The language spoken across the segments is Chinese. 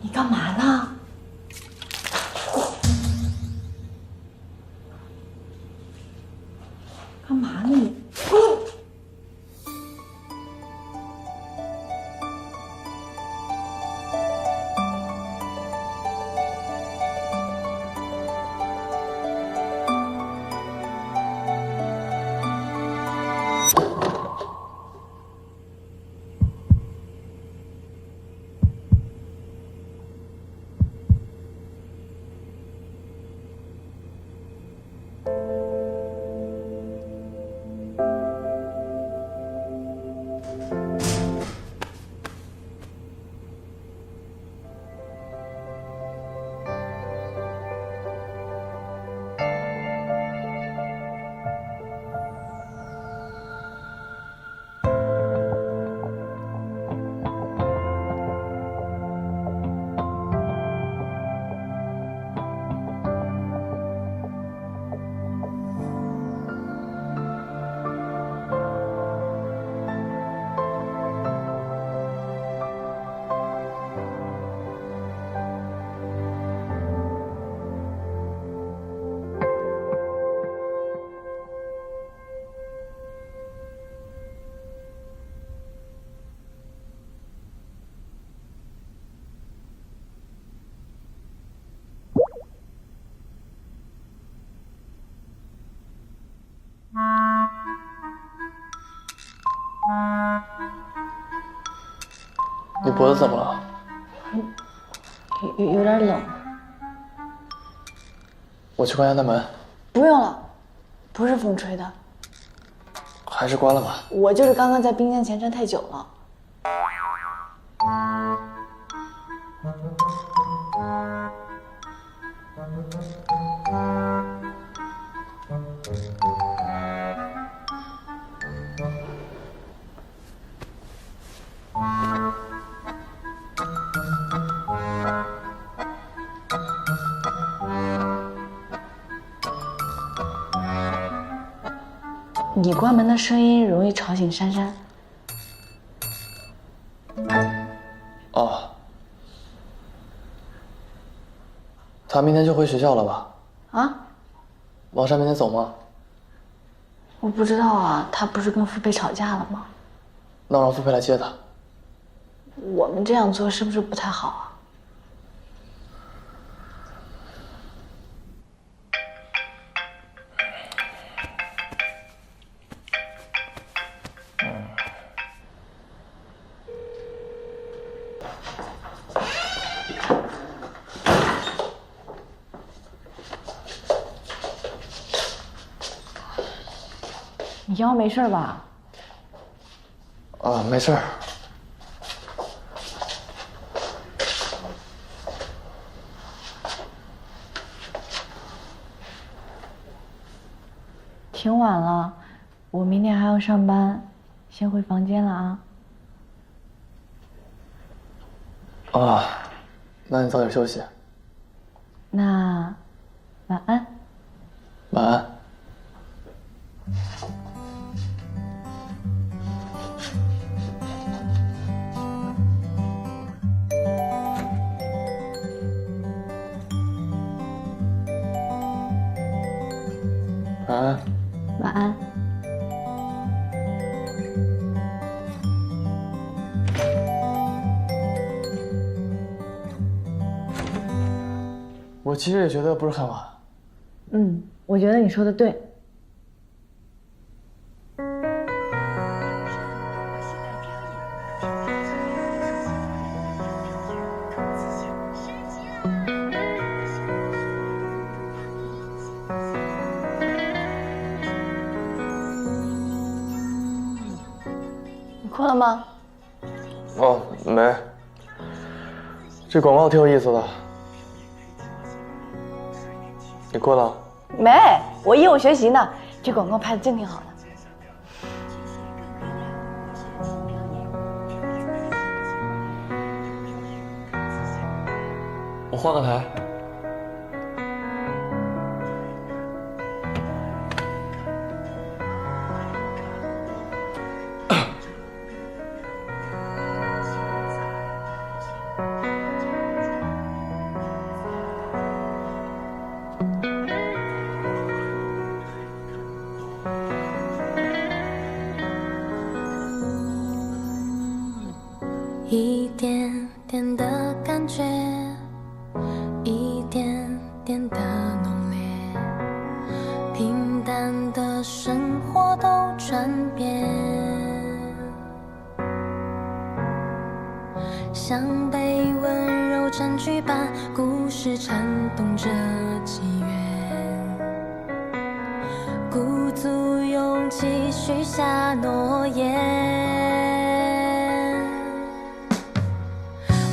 你干嘛呢？干嘛呢你？你脖子怎么了？有点冷。我去关下大门。不用了，不是风吹的。还是关了吧。我就是刚刚在冰箱前站太久了。你关门的声音容易吵醒珊珊。哦，他明天就回学校了吧？啊？王珊明天走吗？我不知道啊，他不是跟付佩吵架了吗？那我让付佩来接他。我们这样做是不是不太好啊？你腰没事吧？啊，没事儿。挺晚了，我明天还要上班，先回房间了啊。啊，那你早点休息。那，晚安。晚安。晚安。晚安。我其实也觉得不是很晚。我觉得你说的对。你困了吗？哦，没。这广告挺有意思的。你困了？没，我应我学习呢。这广告拍的真挺好的。我换个台。点点的感觉，一点点的浓烈，平淡的生活都转变，像被温柔占据般，故事颤动着几缘，鼓足勇气许下诺言。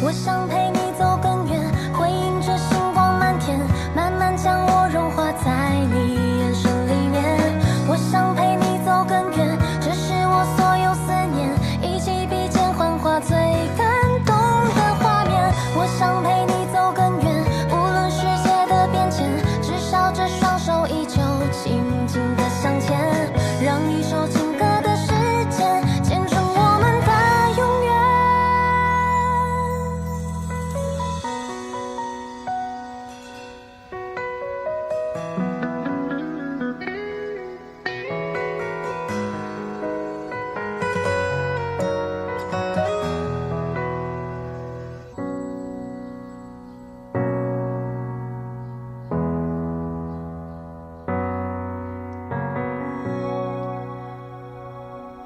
我想陪你走更远，会迎着星光满天，慢慢将我融化在你眼神里面。我想陪你走更远，这是我所有思念一起比肩幻化最感动的画面。我想陪你走更远，无论世界的变迁，至少这双手依旧紧紧的相牵，让一首情歌的时间见证我们的永远。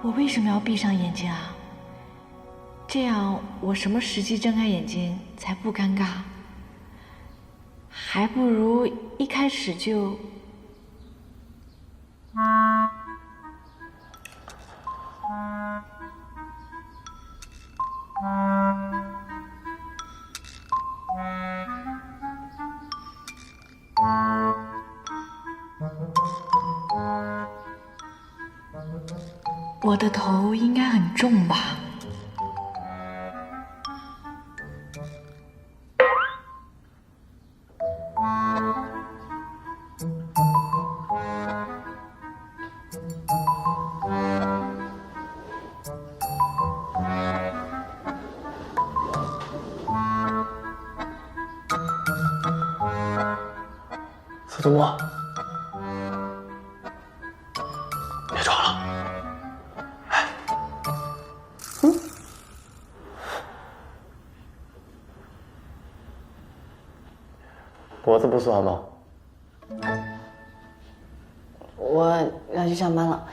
我为什么要闭上眼睛啊？这样我什么时机睁开眼睛才不尴尬？还不如一开始就……我的头应该很重吧？司徒墨，别装了。脖子不酸吗？我要去上班了。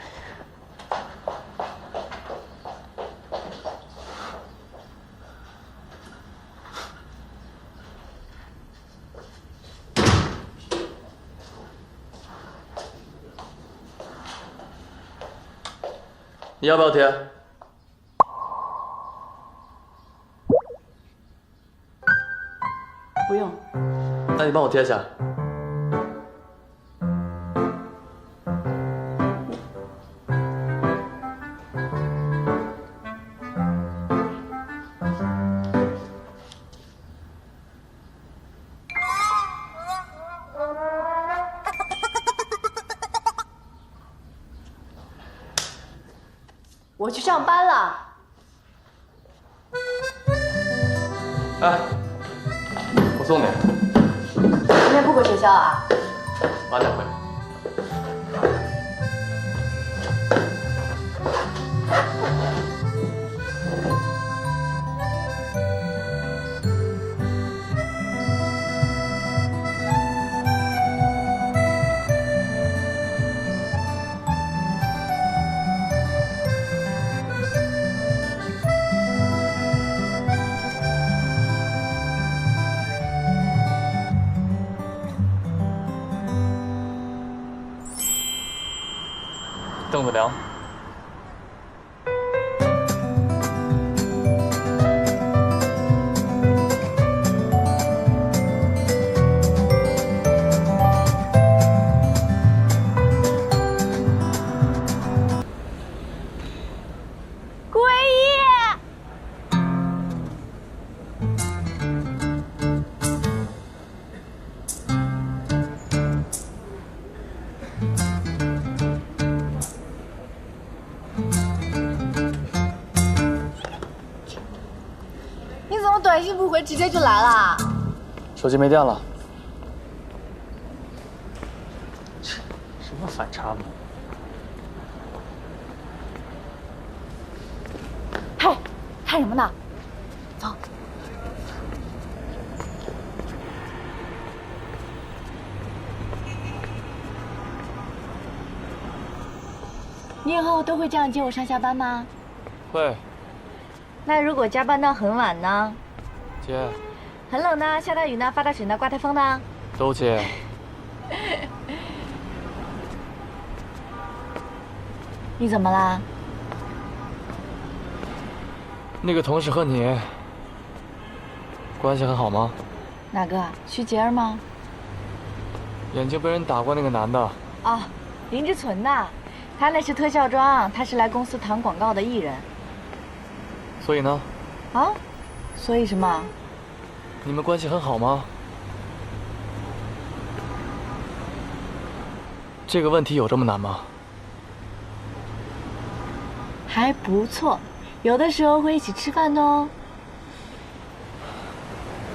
你要不要贴？不用。那你帮我贴下。我去上班了。哎，我送你。今天不回学校啊？晚点回。凳子凉。短信不回，直接就来了。手机没电了。什么反差萌？嘿，看什么呢？走。你以后都会这样接我上下班吗？会。那如果加班到很晚呢？接。很冷呢，下大雨呢，发大水呢，刮台风呢？都接。你怎么啦？那个同事和你关系很好吗？哪个？徐杰儿吗？眼睛被人打过那个男的。哦，林志存呐，他那是特效妆，他是来公司谈广告的艺人。所以呢？啊？所以什么？你们关系很好吗？这个问题有这么难吗？还不错，有的时候会一起吃饭的哦。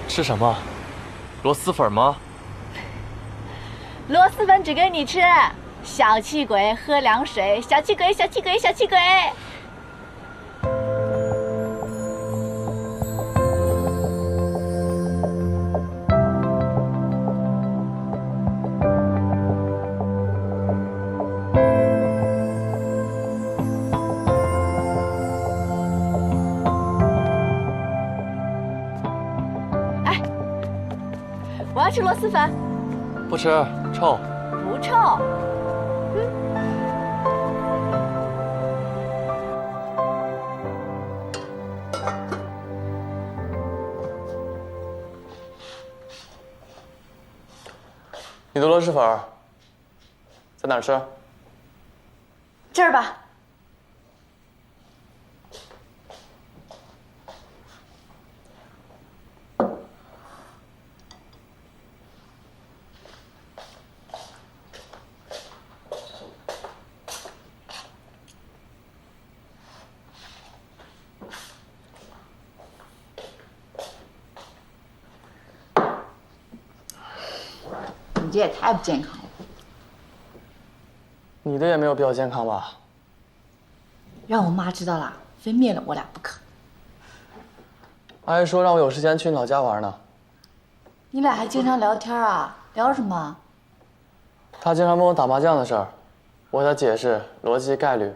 吃什么？螺蛳粉吗？螺蛳粉只给你吃，小气鬼喝凉水，小气鬼，小气鬼，小气鬼。我要吃螺蛳粉。不吃，臭。不臭。你的螺蛳粉在哪儿吃？这儿吧。你这也太不健康了。你的也没有比较健康吧？让我妈知道了，非灭了我俩不可。阿姨说让我有时间去你老家玩呢。你俩还经常聊天啊？聊什么？她经常问我打麻将的事儿，我给她解释逻辑、概率，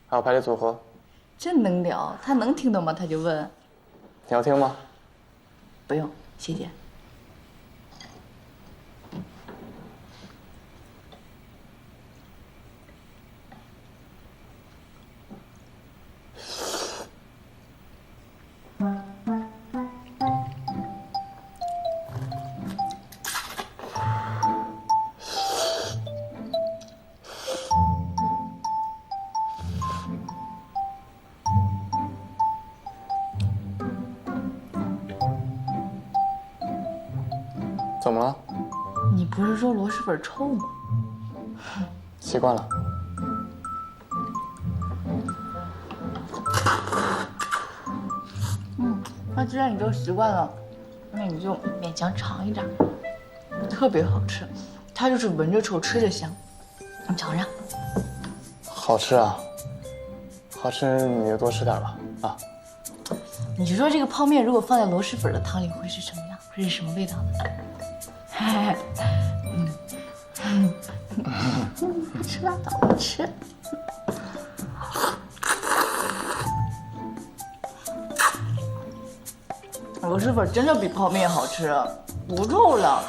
还有排列组合。真能聊，她能听懂吗？她就问。你要听吗？不用，谢谢。怎么了？你不是说螺蛳粉臭吗？习惯了。那既然你都习惯了，那你就勉强尝一点，特别好吃。它就是闻着臭，吃着香。你尝尝。好吃啊！好吃你就多吃点吧。啊。你就说这个泡面如果放在螺蛳粉的汤里会是什么样？会是什么味道呢？吃拉倒，我吃。螺蛳粉真的比泡面好吃，不臭了。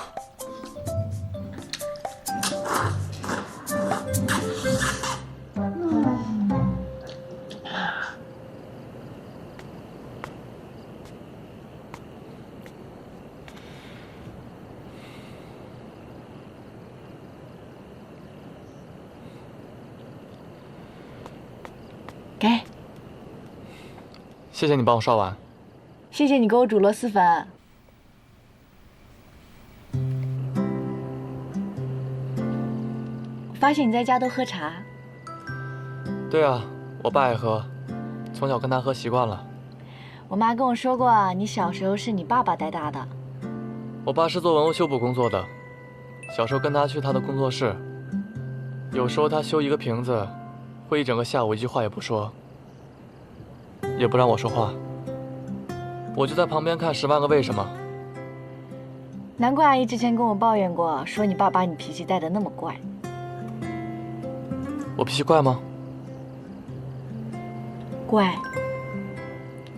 给，谢谢你帮我刷碗。谢谢你给我煮螺蛳粉。我发现你在家都喝茶。对啊，我爸爱喝，从小跟他喝习惯了。我妈跟我说过，你小时候是你爸爸带大的。我爸是做文物修补工作的，小时候跟他去他的工作室，有时候他修一个瓶子，会一整个下午一句话也不说，也不让我说话。我就在旁边看《10万个为什么》。难怪阿姨之前跟我抱怨过，说你爸把你脾气带得那么怪。我脾气怪吗？怪，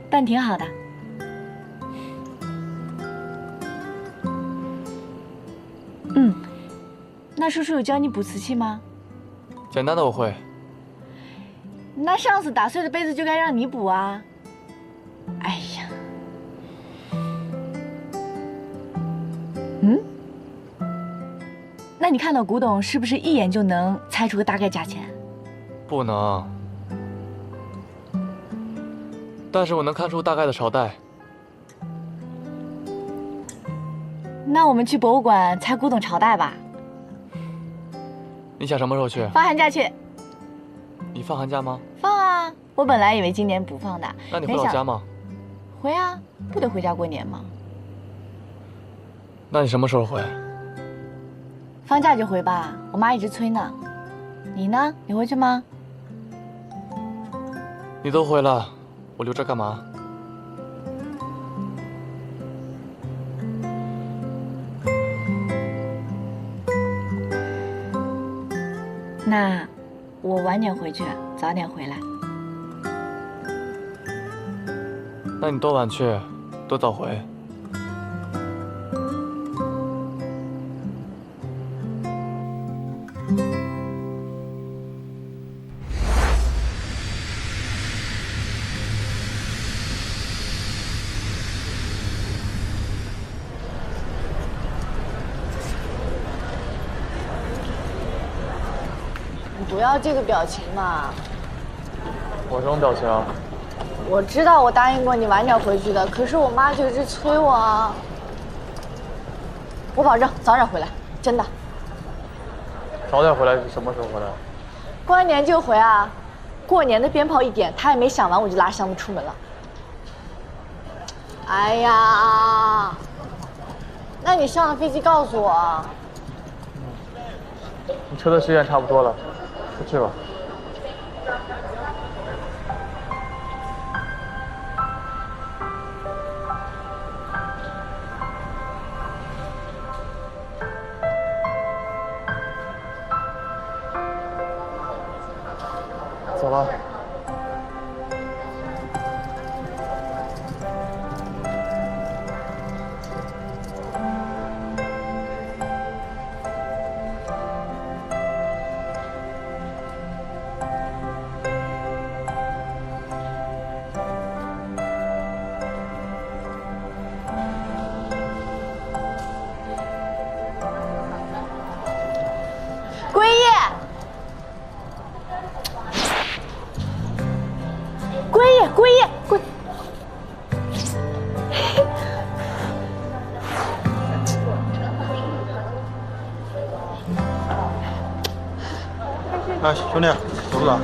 但挺好的。那叔叔有教你补瓷器吗？简单的我会。那上次打碎的杯子就该让你补啊！哎呀，那你看到古董是不是一眼就能猜出个大概价钱？不能，但是我能看出大概的朝代。那我们去博物馆猜古董朝代吧。你想什么时候去？放寒假去。你放寒假吗？放啊！我本来以为今年不放的。那你回老家吗？回啊，不得回家过年吗？那你什么时候回？放假就回吧，我妈一直催呢。你呢？你回去吗？你都回了，我留着干嘛？那我晚点回去，早点回来。那你多晚去，多早回。你不要这个表情嘛！我什么表情啊？我知道我答应过你晚点回去的，可是我妈就一直催我啊。我保证早点回来，真的。早点回来是什么时候回来？过完年就回啊！过年的鞭炮一点，她也没响完，我就拉箱子出门了。哎呀，那你上了飞机告诉我啊。你车的时间差不多了，出去吧。走了。归叶，归叶，归叶，归。哎，兄弟，走不走？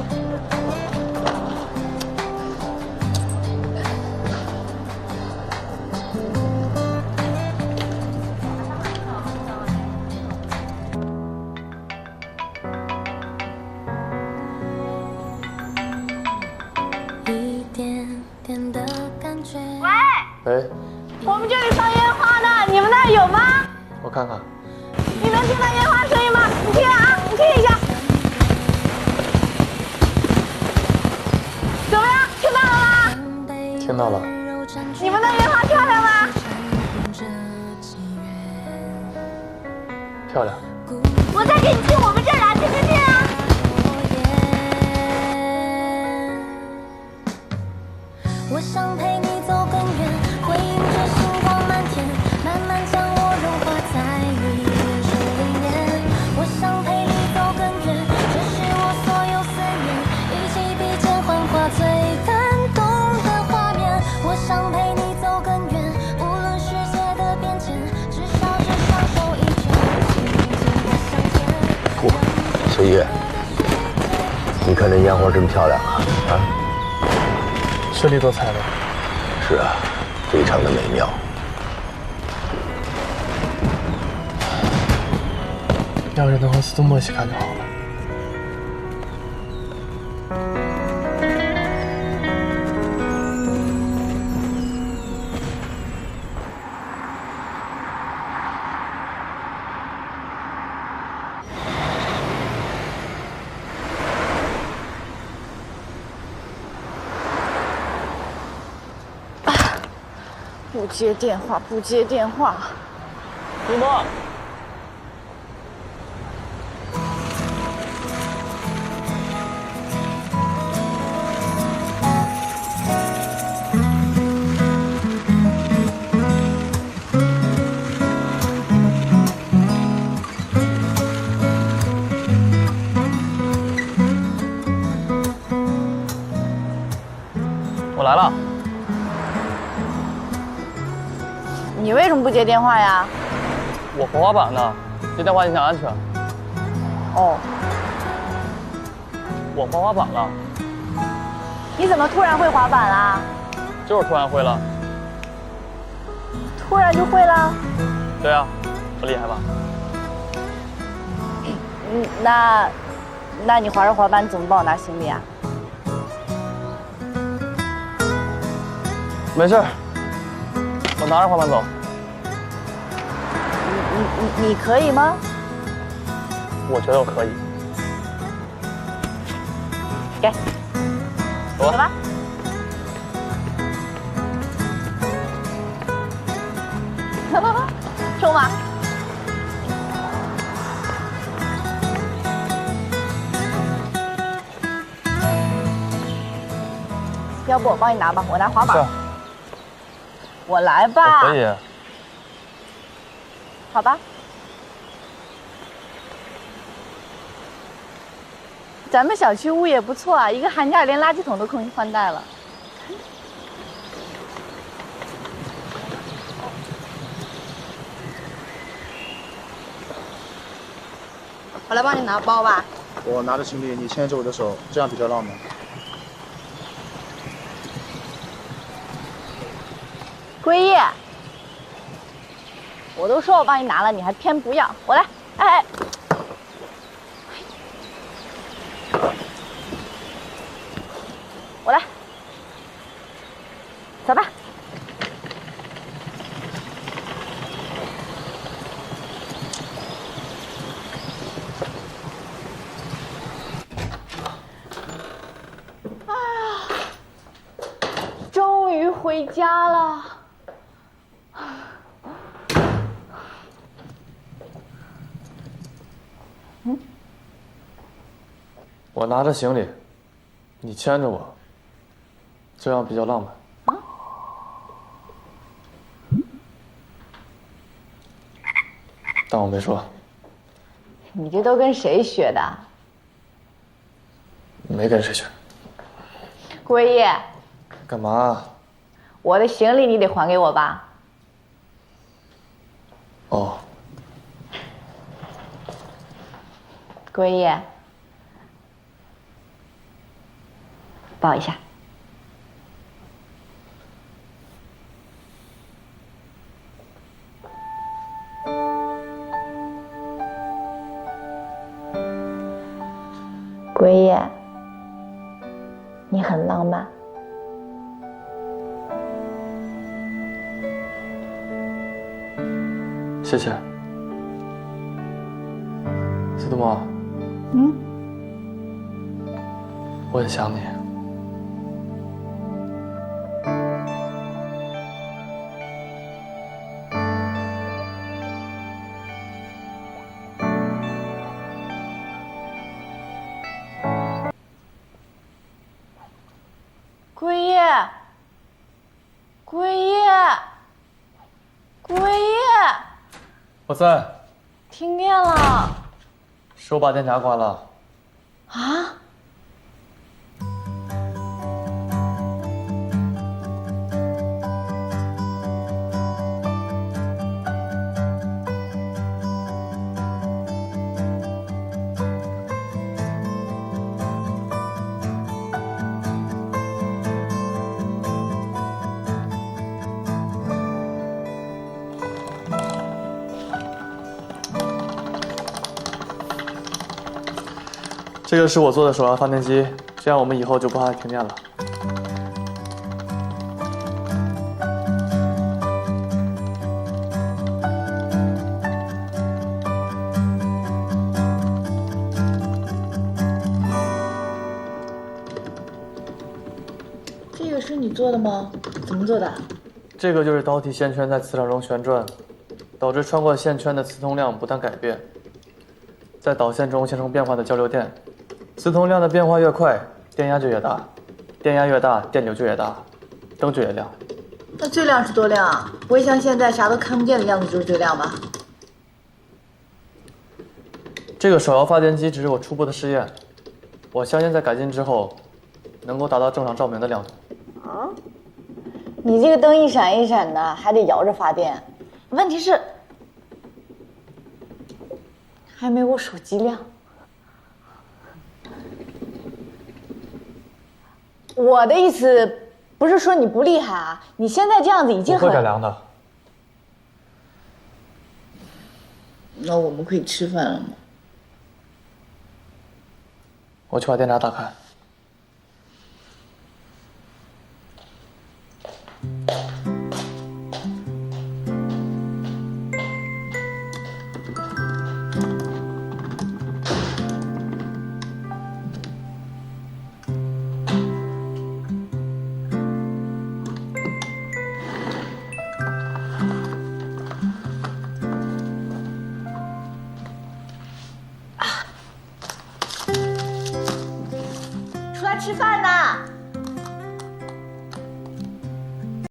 一点点的感觉。喂，我们这里放烟花呢，你们那儿有吗？我看看。你能听到烟花声音吗？你听啊，你听一下。怎么样？听到了吗？听到了。你们的烟花漂亮吗？漂亮。我再给你进我们这儿来，进进进啊！我想陪你走更远，回应着星光满天，慢慢将我融化在你眼神里面。我想陪你走更远，这是我所有思念，一起比肩幻化最感动的画面。我想陪你走更远，无论世界的变迁，至少这双手依旧紧紧的相牵。不，随月，你看这烟花真漂亮啊！啊，是力多彩的。是啊，非常的美妙。要是能和斯通莫一起看就好了。不接电话，不接电话。苏沫，我来了。你为什么不接电话呀？我滑滑板呢，接电话影响安全。哦，我滑滑板了，你怎么突然会滑板啦？就是突然会了。突然就会了？对啊，我厉害吧？那你滑着滑板怎么帮我拿行李啊？没事儿，我拿着滑板走。你可以吗？我觉得我可以。给，走吧。走吧，冲吧。要不我帮你拿吧，我拿滑板。是。我来吧。我可以。好吧。咱们小区物业不错啊，一个寒假连垃圾桶都空换代了。我来帮你拿包吧。我拿着行李，你牵着我的手，这样比较浪漫。归叶，我都说我帮你拿了，你还偏不要。我来，哎，我来，走吧。哎呀，终于回家了。我拿着行李，你牵着我，这样比较浪漫。当我没说。你这都跟谁学的？没跟谁学。归叶，干嘛？我的行李你得还给我吧？哦。归叶，抱一下。归叶，你很浪漫。谢谢。司徒沫。我很想你。归叶，归叶，归叶，我在。停电了。是我把电闸关了。啊？这个是我做的手摇发电机，这样我们以后就不怕停电了。这个是你做的吗？怎么做的？这个就是导体线圈在磁场中旋转，导致穿过线圈的磁通量不断改变，在导线中形成变化的交流电。磁通量的变化越快，电压就越大，电压越大，电流就越大，灯就越亮。那最亮是多亮啊？不会像现在啥都看不见的样子就是最亮吧？这个手摇发电机只是我初步的试验，我相信在改进之后，能够达到正常照明的亮度。啊？你这个灯一闪一闪的，还得摇着发电，问题是还没我手机亮。我的意思不是说你不厉害啊，你现在这样子已经我会改很……良的。那我们可以吃饭了吗？我去把电闸打开。